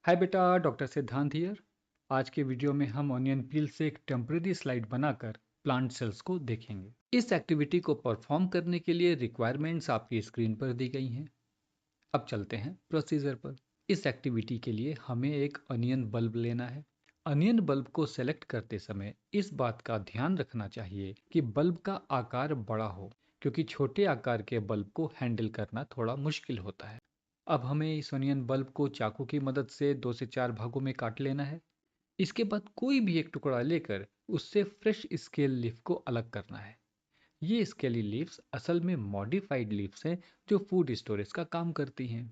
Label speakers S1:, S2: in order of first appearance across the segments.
S1: हाय बेटा, डॉक्टर सिद्धांत हियर। आज के वीडियो में हम ऑनियन पील से एक टेम्पररी स्लाइड बनाकर प्लांट सेल्स को देखेंगे। इस एक्टिविटी को परफॉर्म करने के लिए रिक्वायरमेंट्स आपकी स्क्रीन पर दी गई हैं। अब चलते हैं प्रोसीजर पर। इस एक्टिविटी के लिए हमें एक अनियन बल्ब लेना है। अनियन बल्ब को सेलेक्ट करते समय इस बात का ध्यान रखना चाहिए कि बल्ब का आकार बड़ा हो, क्योंकि छोटे आकार के बल्ब को हैंडल करना थोड़ा मुश्किल होता है। अब हमें इस अनियन बल्ब को चाकू की मदद से 2 से 4 भागों में काट लेना है। इसके बाद कोई भी एक टुकड़ा लेकर उससे फ्रेश स्केल लीफ को अलग करना है। ये स्केली लीव्स असल में मॉडिफाइड लीव्स हैं जो फूड स्टोरेज का काम करती हैं।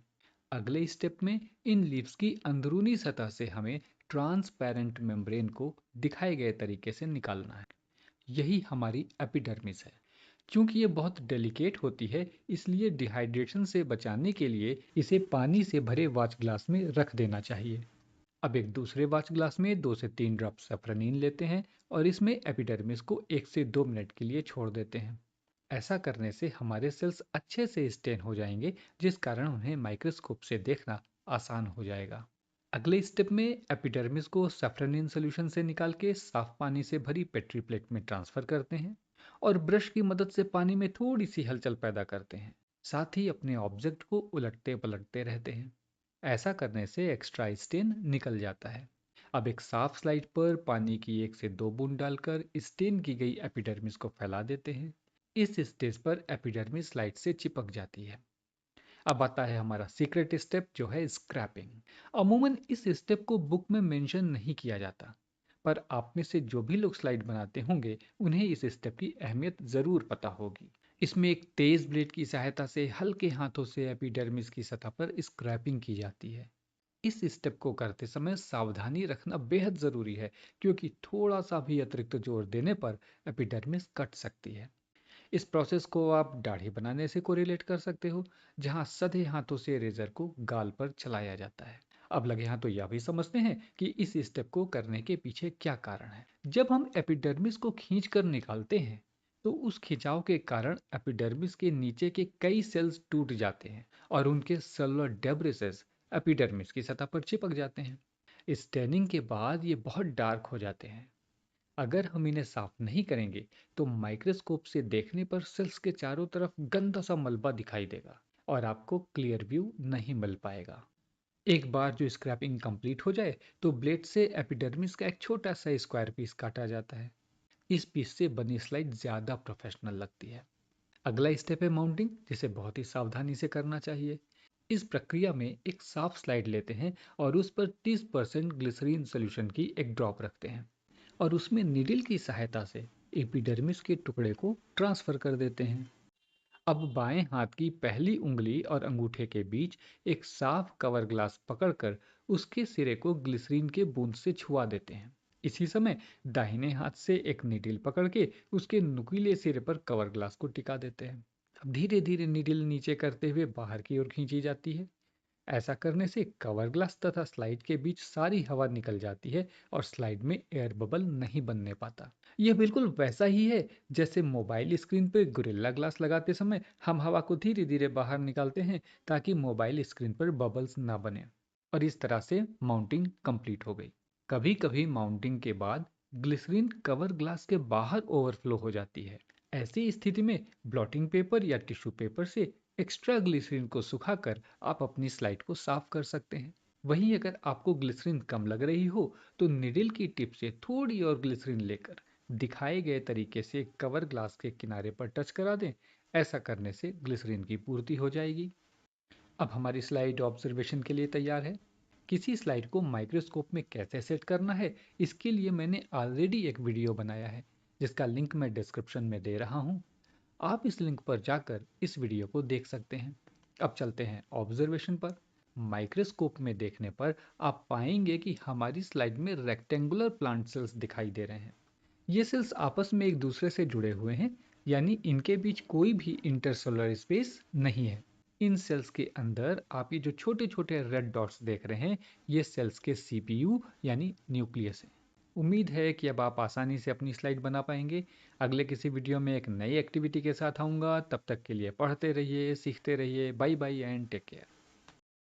S1: अगले स्टेप में इन लीव्स की अंदरूनी सतह से हमें ट्रांसपेरेंट मेम्ब्रेन को दिखाए गए तरीके से निकालना है। यही हमारी एपिडर्मिस है। क्योंकि ये बहुत डेलिकेट होती है, इसलिए डिहाइड्रेशन से बचाने के लिए इसे पानी से भरे वाच ग्लास में रख देना चाहिए। अब एक दूसरे वाच ग्लास में 2 से 3 ड्रॉप सेफ्रोनीन लेते हैं और इसमें एपिडर्मिस को 1 से 2 मिनट के लिए छोड़ देते हैं। ऐसा करने से हमारे सेल्स अच्छे से स्टेन हो जाएंगे, जिस कारण उन्हें माइक्रोस्कोप से देखना आसान हो जाएगा। अगले स्टेप में एपिडर्मिस को सेफ्रोनिन सॉल्यूशन से निकाल के साफ पानी से भरी पेट्री प्लेट में ट्रांसफर करते हैं और ब्रश की मदद से पानी में थोड़ी सी हलचल पैदा करते हैं। साथ ही अपने ऑब्जेक्ट को उलटते पलटते रहते हैं। ऐसा करने से एक्स्ट्रा स्टेन निकल जाता है। अब एक साफ स्लाइड पर पानी की 1 से 2 बूंद डालकर स्टेन की गई एपिडर्मिस को फैला देते हैं। इस स्टेज पर एपिडर्मिस स्लाइड से चिपक जाती है। अब आता है हमारा सीक्रेट स्टेप, जो है स्क्रैपिंग। अमूमन इस स्टेप को बुक में मेंशन नहीं किया जाता, पर आप में से जो भी लोग स्लाइड बनाते होंगे उन्हें इस स्टेप की अहमियत ज़रूर पता होगी। इसमें एक तेज ब्लेड की सहायता से हल्के हाथों से एपिडर्मिस की सतह पर स्क्रैपिंग की जाती है। इस स्टेप को करते समय सावधानी रखना बेहद ज़रूरी है, क्योंकि थोड़ा सा भी अतिरिक्त जोर देने पर एपिडर्मिस कट सकती है। इस प्रोसेस को आप दाढ़ी बनाने से कोरिलेट कर सकते हो, जहां सधे हाथों से रेजर को गाल पर चलाया जाता है। अब लगे हाथ तो यह भी समझते हैं कि इस स्टेप को करने के पीछे क्या कारण है। जब हम एपिडर्मिस को खींच कर निकालते हैं, तो उस खिंचाव के कारण एपिडर्मिस के नीचे के कई सेल्स टूट जाते हैं और उनके सेलुलर डेब्रिसेस एपिडर्मिस की सतह पर चिपक जाते हैं। इस टैनिंग के बाद ये बहुत डार्क हो जाते हैं। अगर हम इन्हें साफ नहीं करेंगे, तो माइक्रोस्कोप से देखने पर सेल्स के चारों तरफ गंदा सा मलबा दिखाई देगा और आपको क्लियर व्यू नहीं मिल पाएगा। एक बार जो स्क्रैपिंग कंप्लीट हो जाए, तो ब्लेड से एपिडर्मिस का एक छोटा सा स्क्वायर पीस काटा जाता है। इस पीस से बनी स्लाइड ज़्यादा प्रोफेशनल लगती है। अगला स्टेप है माउंटिंग, जिसे बहुत ही सावधानी से करना चाहिए। इस प्रक्रिया में एक साफ स्लाइड लेते हैं और उस पर 30% ग्लिसरीन सोल्यूशन की एक ड्रॉप रखते हैं और उसमें निडल की सहायता से एपिडर्मिस के टुकड़े को ट्रांसफर कर देते हैं। अब बाएं हाथ की पहली उंगली और अंगूठे के बीच एक साफ कवर ग्लास पकड़कर उसके सिरे को ग्लिसरीन के बूंद से छुआ देते हैं। इसी समय दाहिने हाथ से एक निडल पकड़ के उसके नुकीले सिरे पर कवर ग्लास को टिका देते हैं। अब धीरे धीरे निडल नीचे करते हुए बाहर की ओर खींची जाती है। ऐसा करने से कवर ग्लास तथा स्लाइड के बीच सारी हवा निकल जाती है और स्लाइड में एयर बबल नहीं बनने पाता। यह बिल्कुल वैसा ही है जैसे मोबाइल स्क्रीन पर गोरिल्ला ग्लास लगाते समय हम हवा को धीरे धीरे बाहर निकालते हैं, ताकि मोबाइल स्क्रीन पर बबल्स ना बने। और इस तरह से माउंटिंग कंप्लीट हो गई। कभी कभी माउंटिंग के बाद ग्लिसरीन कवर ग्लास के बाहर ओवरफ्लो हो जाती है। ऐसी स्थिति में ब्लॉटिंग पेपर या टिश्यू पेपर से एक्स्ट्रा ग्लिसरीन को सुखाकर आप अपनी स्लाइड को साफ कर सकते हैं। वहीं अगर आपको ग्लिसरीन कम लग रही हो, तो निडल की टिप से थोड़ी और ग्लिसरीन लेकर दिखाए गए तरीके से कवर ग्लास के किनारे पर टच करा दें। ऐसा करने से ग्लिसरीन की पूर्ति हो जाएगी। अब हमारी स्लाइड ऑब्जर्वेशन के लिए तैयार है। किसी स्लाइड को माइक्रोस्कोप में कैसे सेट करना है, इसके लिए मैंने ऑलरेडी एक वीडियो बनाया है, जिसका लिंक मैं डिस्क्रिप्शन में दे रहा हूँ। आप इस लिंक पर जाकर इस वीडियो को देख सकते हैं। अब चलते हैं ऑब्जर्वेशन पर। माइक्रोस्कोप में देखने पर आप पाएंगे कि हमारी स्लाइड में रेक्टेंगुलर प्लांट सेल्स दिखाई दे रहे हैं। ये सेल्स आपस में एक दूसरे से जुड़े हुए हैं, यानी इनके बीच कोई भी इंटरसेलुलर स्पेस नहीं है। इन सेल्स के अंदर आप ये जो छोटे छोटे रेड डॉट्स देख रहे हैं, ये सेल्स के सीपीयू यानी न्यूक्लियस है। उम्मीद है कि अब आप आसानी से अपनी स्लाइड बना पाएंगे। अगले किसी वीडियो में एक नई एक्टिविटी के साथ आऊँगा। तब तक के लिए पढ़ते रहिए, सीखते रहिए। Bye bye and take care.